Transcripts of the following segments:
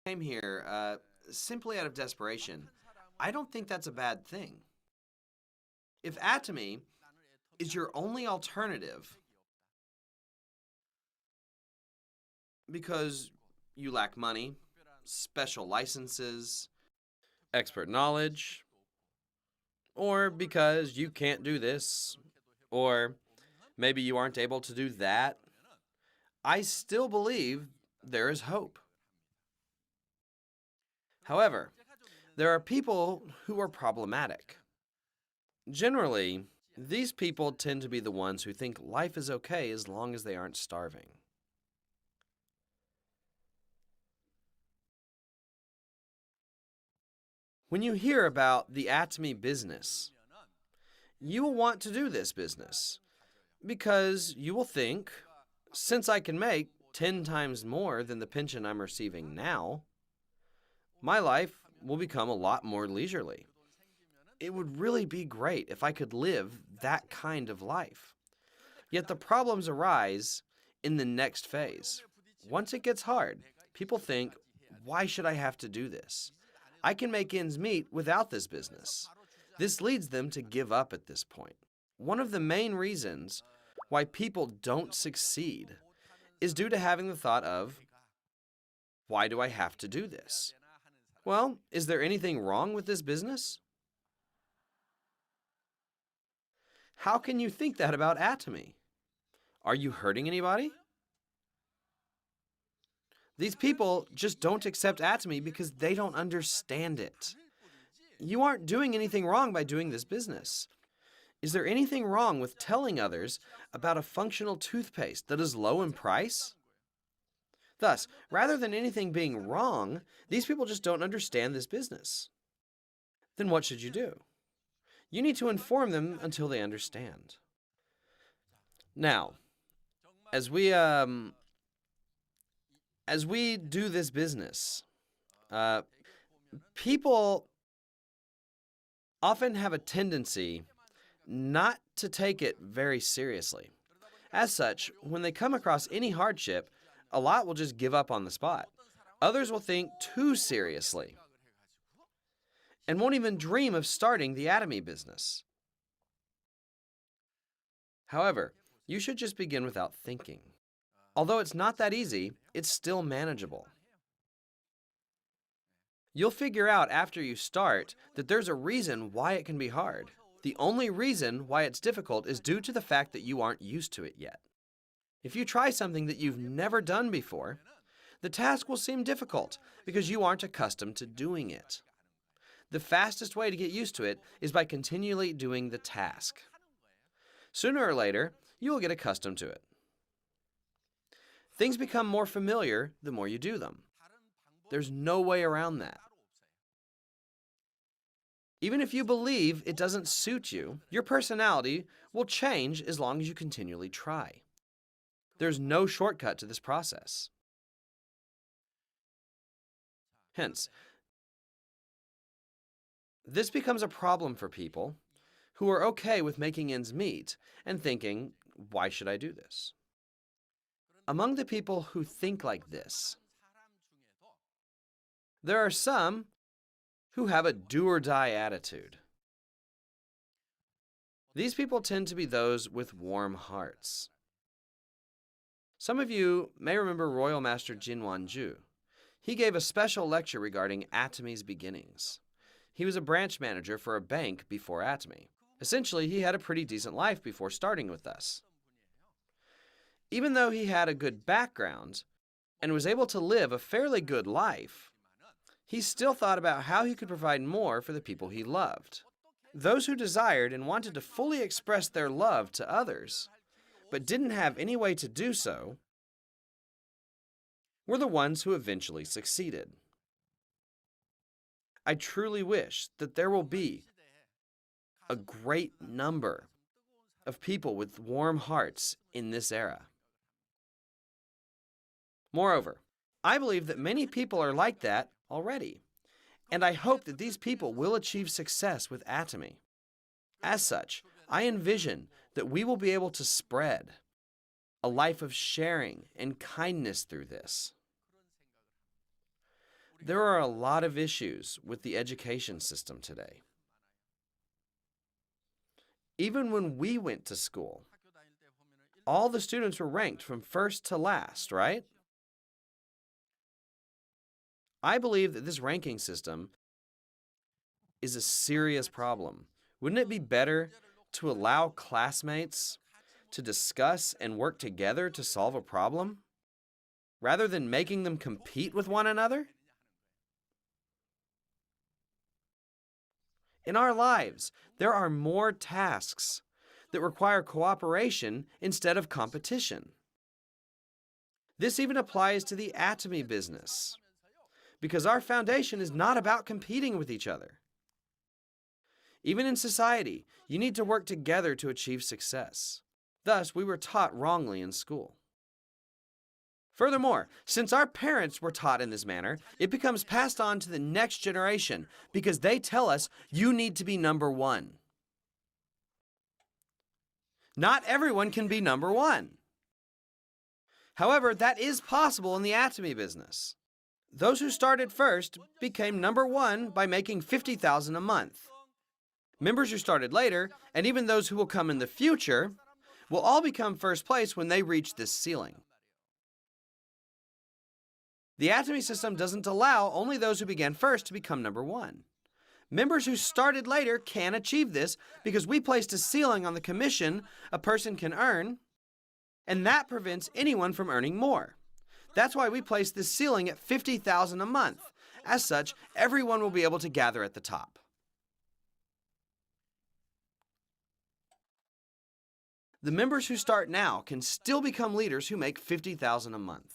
Came here simply out of desperation. I don't think that's a bad thing. If Atomy is your only alternative because you lack money, special licenses, expert knowledge, or because you can't do this, or maybe you aren't able to do that, I still believe there is hope. However, there are people who are problematic. Generally, these people tend to be the ones who think life is okay as long as they aren't starving. When you hear about the Atomy business, you will want to do this business because you will think, since I can make 10 times more than the pension I'm receiving now, my life will become a lot more leisurely. It would really be great if I could live that kind of life. Yet the problems arise in the next phase. Once it gets hard, people think, why should I have to do this? I can make ends meet without this business. This leads them to give up at this point. One of the main reasons why people don't succeed is due to having the thought of, why do I have to do this? Well, is there anything wrong with this business? How can you think that about Atomy? Are you hurting anybody? These people just don't accept Atomy because they don't understand it. You aren't doing anything wrong by doing this business. Is there anything wrong with telling others about a functional toothpaste that is low in price? Thus, rather than anything being wrong, these people just don't understand this business. Then what should you do? You need to inform them until they understand. Now, as we do this business, people often have a tendency not to take it very seriously. As such, when they come across any hardship, a lot will just give up on the spot. Others will think too seriously and won't even dream of starting the Atomy business. However, you should just begin without thinking. Although it's not that easy, it's still manageable. You'll figure out after you start that there's a reason why it can be hard. The only reason why it's difficult is due to the fact that you aren't used to it yet. If you try something that you've never done before, the task will seem difficult because you aren't accustomed to doing it. The fastest way to get used to it is by continually doing the task. Sooner or later, you will get accustomed to it. Things become more familiar the more you do them. There's no way around that. Even if you believe it doesn't suit you, your personality will change as long as you continually try. There's no shortcut to this process. Hence, this becomes a problem for people who are okay with making ends meet and thinking, why should I do this? Among the people who think like this, there are some who have a do-or-die attitude. These people tend to be those with warm hearts. Some of you may remember Royal Master Jin Wanju. He gave a special lecture regarding Atomy's beginnings. He was a branch manager for a bank before Atomy. Essentially, he had a pretty decent life before starting with us. Even though he had a good background and was able to live a fairly good life, he still thought about how he could provide more for the people he loved. Those who desired and wanted to fully express their love to others, but didn't have any way to do so, were the ones who eventually succeeded. I truly wish that there will be a great number of people with warm hearts in this era. Moreover, I believe that many people are like that already, and I hope that these people will achieve success with Atomy. As such, I envision that we will be able to spread a life of sharing and kindness through this. There are a lot of issues with the education system today. Even when we went to school, all the students were ranked from first to last, right? I believe that this ranking system is a serious problem. Wouldn't it be better to allow classmates to discuss and work together to solve a problem, rather than making them compete with one another? In our lives, there are more tasks that require cooperation instead of competition. This even applies to the Atomy business, because our foundation is not about competing with each other. Even in society, you need to work together to achieve success. Thus, we were taught wrongly in school. Furthermore, since our parents were taught in this manner, it becomes passed on to the next generation because they tell us you need to be number one. Not everyone can be number one. However, that is possible in the Atomy business. Those who started first became number one by making $50,000 a month. Members who started later, and even those who will come in the future, will all become first place when they reach this ceiling. The Atomy system doesn't allow only those who began first to become number one. Members who started later can achieve this because we placed a ceiling on the commission a person can earn, and that prevents anyone from earning more. That's why we placed this ceiling at $50,000 a month. As such, everyone will be able to gather at the top. The members who start now can still become leaders who make $50,000 a month.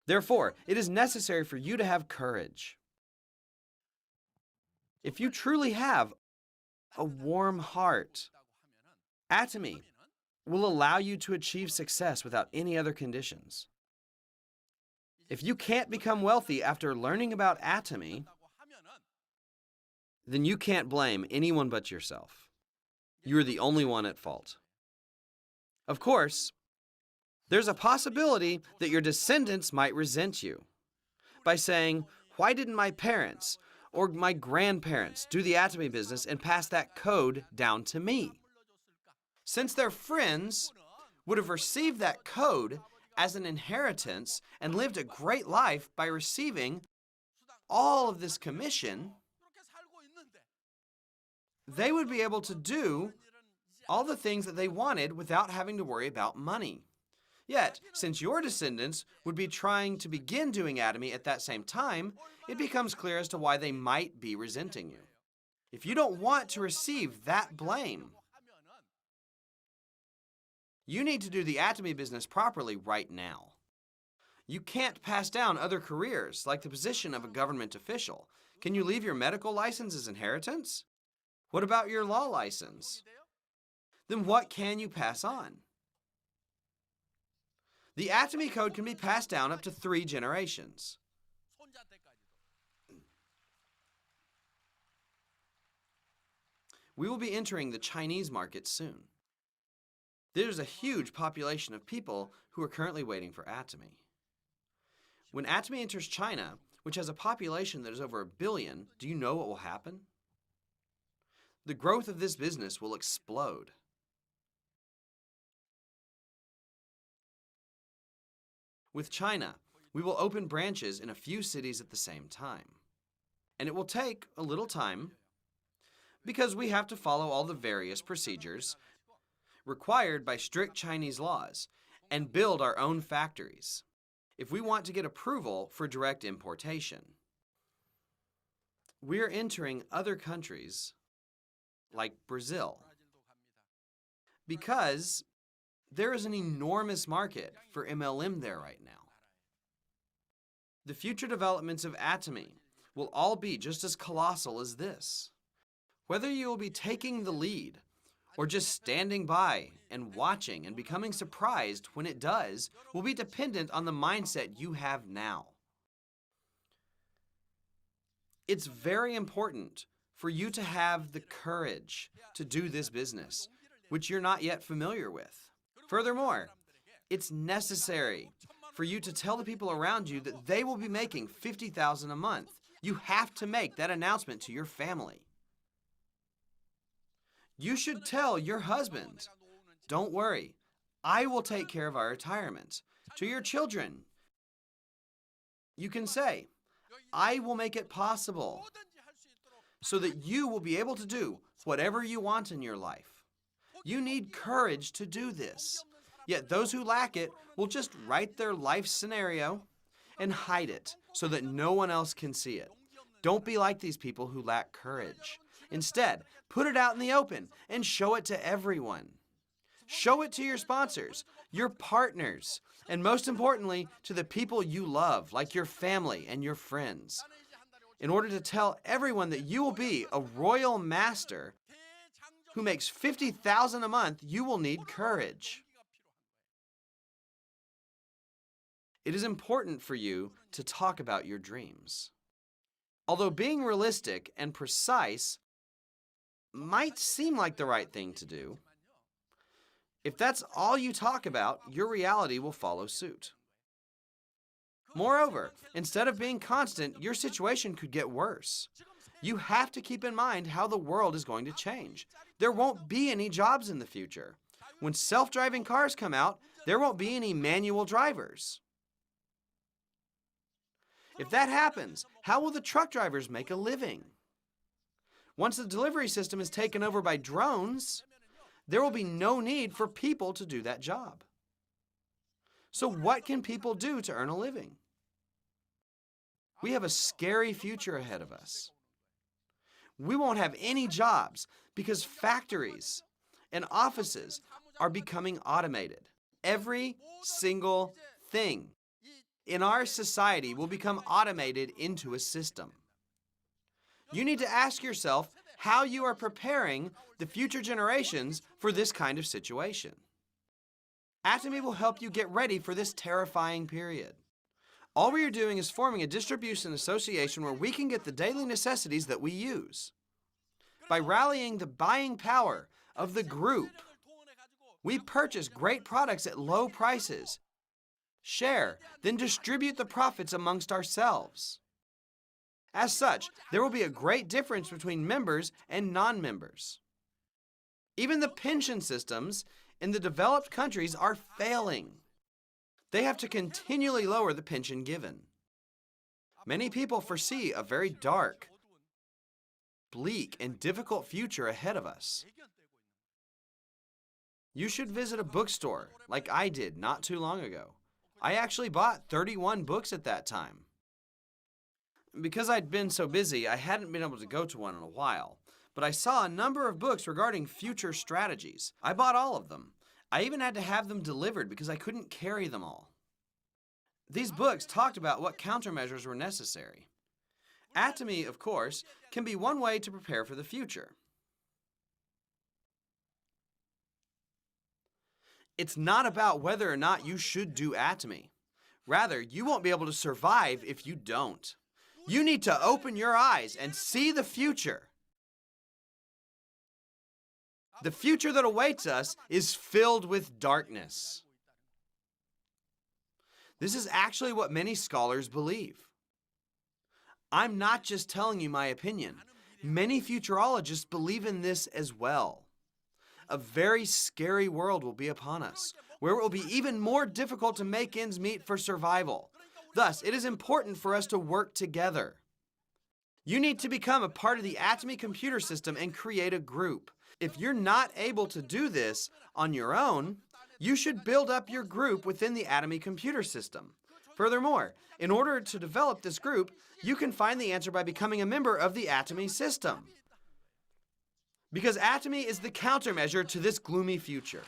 Therefore, it is necessary for you to have courage. If you truly have a warm heart, Atomy will allow you to achieve success without any other conditions. If you can't become wealthy after learning about Atomy, then you can't blame anyone but yourself. You are the only one at fault. Of course, there's a possibility that your descendants might resent you by saying, "Why didn't my parents or my grandparents do the Atomy business and pass that code down to me?" Since their friends would have received that code as an inheritance and lived a great life by receiving all of this commission, they would be able to do all the things that they wanted without having to worry about money. Yet, since your descendants would be trying to begin doing Atomy at that same time, it becomes clear as to why they might be resenting you. If you don't want to receive that blame, you need to do the Atomy business properly right now. You can't pass down other careers, like the position of a government official. Can you leave your medical license as inheritance? What about your law license? Then what can you pass on? The Atomy code can be passed down up to 3 generations. We will be entering the Chinese market soon. There's a huge population of people who are currently waiting for Atomy. When Atomy enters China, which has a population that is over 1 billion, do you know what will happen? The growth of this business will explode. With China, we will open branches in a few cities at the same time. And it will take a little time because we have to follow all the various procedures required by strict Chinese laws and build our own factories if we want to get approval for direct importation. We are entering other countries like Brazil because there is an enormous market for MLM there right now. The future developments of Atomy will all be just as colossal as this. Whether you will be taking the lead or just standing by and watching and becoming surprised when it does will be dependent on the mindset you have now. It's very important for you to have the courage to do this business, which you're not yet familiar with. Furthermore, it's necessary for you to tell the people around you that they will be making $50,000 a month. You have to make that announcement to your family. You should tell your husband, "Don't worry, I will take care of our retirement." To your children, you can say, "I will make it possible so that you will be able to do whatever you want in your life." You need courage to do this. Yet those who lack it will just write their life scenario and hide it so that no one else can see it. Don't be like these people who lack courage. Instead, put it out in the open and show it to everyone. Show it to your sponsors, your partners, and most importantly, to the people you love, like your family and your friends. In order to tell everyone that you will be a royal master who makes $50,000 a month, you will need courage. It is important for you to talk about your dreams. Although being realistic and precise might seem like the right thing to do, if that's all you talk about, your reality will follow suit. Moreover, instead of being constant, your situation could get worse. You have to keep in mind how the world is going to change. There won't be any jobs in the future. When self-driving cars come out, there won't be any manual drivers. If that happens, how will the truck drivers make a living? Once the delivery system is taken over by drones, there will be no need for people to do that job. So what can people do to earn a living? We have a scary future ahead of us. We won't have any jobs because factories and offices are becoming automated. Every single thing in our society will become automated into a system. You need to ask yourself how you are preparing the future generations for this kind of situation. Atomy will help you get ready for this terrifying period. All we are doing is forming a distribution association where we can get the daily necessities that we use. By rallying the buying power of the group, we purchase great products at low prices, share, then distribute the profits amongst ourselves. As such, there will be a great difference between members and non-members. Even the pension systems in the developed countries are failing. They have to continually lower the pension given. Many people foresee a very dark, bleak, and difficult future ahead of us. You should visit a bookstore like I did not too long ago. I actually bought 31 books at that time. Because I'd been so busy, I hadn't been able to go to one in a while. But I saw a number of books regarding future strategies. I bought all of them. I even had to have them delivered because I couldn't carry them all. These books talked about what countermeasures were necessary. Atomy, of course, can be one way to prepare for the future. It's not about whether or not you should do Atomy. Rather, you won't be able to survive if you don't. You need to open your eyes and see the future. The future that awaits us is filled with darkness. This is actually what many scholars believe. I'm not just telling you my opinion. Many futurologists believe in this as well. A very scary world will be upon us, where it will be even more difficult to make ends meet for survival. Thus, it is important for us to work together. You need to become a part of the Atomy computer system and create a group. If you're not able to do this on your own, you should build up your group within the Atomy computer system. Furthermore, in order to develop this group, you can find the answer by becoming a member of the Atomy system. Because Atomy is the countermeasure to this gloomy future.